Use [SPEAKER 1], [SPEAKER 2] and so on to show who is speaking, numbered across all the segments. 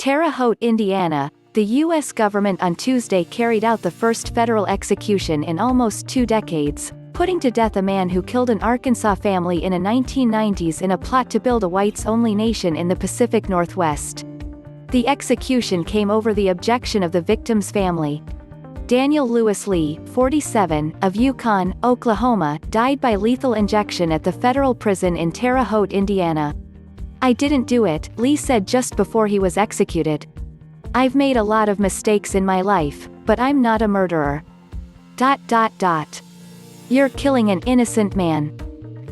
[SPEAKER 1] Terre Haute, Indiana, the U.S. government on Tuesday carried out the first federal execution in almost 2 decades, putting to death a man who killed an Arkansas family in the 1990s in a plot to build a whites-only nation in the Pacific Northwest. The execution came over the objection of the victim's family. Daniel Lewis Lee, 47, of Yukon, Oklahoma, died by lethal injection at the federal prison in Terre Haute, Indiana. "I didn't do it," Lee said just before he was executed. "I've made a lot of mistakes in my life, but I'm not a murderer. ... You're killing an innocent man."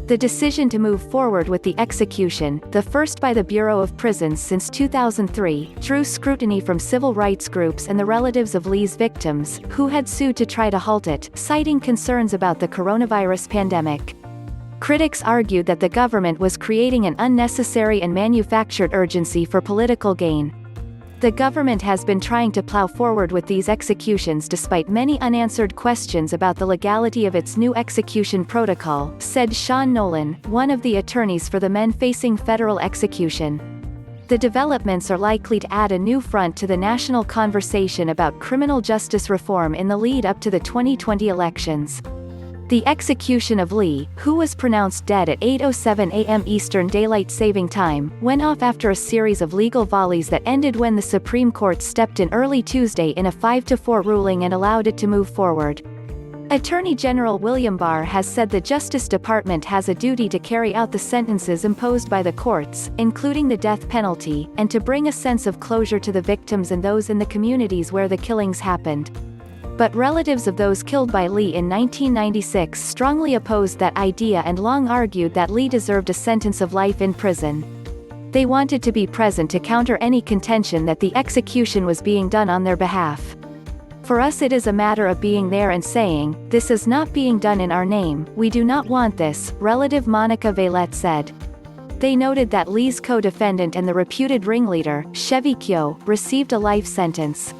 [SPEAKER 1] The decision to move forward with the execution, the first by the Bureau of Prisons since 2003, drew scrutiny from civil rights groups and the relatives of Lee's victims, who had sued to try to halt it, citing concerns about the coronavirus pandemic. Critics argued that the government was creating an unnecessary and manufactured urgency for political gain. The government has been trying to plow forward with these executions despite many unanswered questions about the legality of its new execution protocol, said Shawn Nolan, one of the attorneys for the men facing federal execution. The developments are likely to add a new front to the national conversation about criminal justice reform in the lead up to the 2020 elections. The execution of Lee, who was pronounced dead at 8:07 a.m. Eastern Daylight Saving Time, went off after a series of legal volleys that ended when the Supreme Court stepped in early Tuesday in a 5-4 ruling and allowed it to move forward. Attorney General William Barr has said the Justice Department has a duty to carry out the sentences imposed by the courts, including the death penalty, and to bring a sense of closure to the victims and those in the communities where the killings happened. But relatives of those killed by Lee in 1996 strongly opposed that idea and long argued that Lee deserved a sentence of life in prison. They wanted to be present to counter any contention that the execution was being done on their behalf. "For us it is a matter of being there and saying, this is not being done in our name, we do not want this," relative Monica Veillette said. They noted that Lee's co-defendant and the reputed ringleader, Chevie Kehoe, received a life sentence.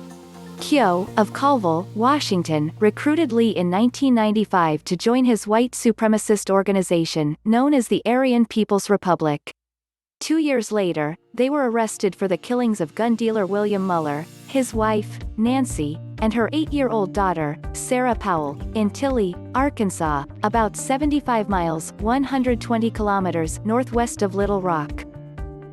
[SPEAKER 1] Kehoe, of Colville, Washington, recruited Lee in 1995 to join his white supremacist organization, known as the Aryan Peoples Republic. 2 years later, they were arrested for the killings of gun dealer William Mueller, his wife, Nancy, and her 8-year-old daughter, Sarah Powell, in Tilly, Arkansas, about 75 miles 120 kilometers northwest of Little Rock.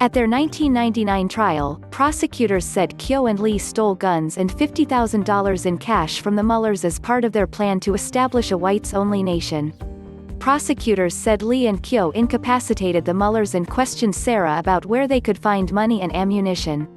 [SPEAKER 1] At their 1999 trial, prosecutors said Kehoe and Lee stole guns and $50,000 in cash from the Muellers as part of their plan to establish a whites-only nation. Prosecutors said Lee and Kehoe incapacitated the Muellers and questioned Sarah about where they could find money and ammunition.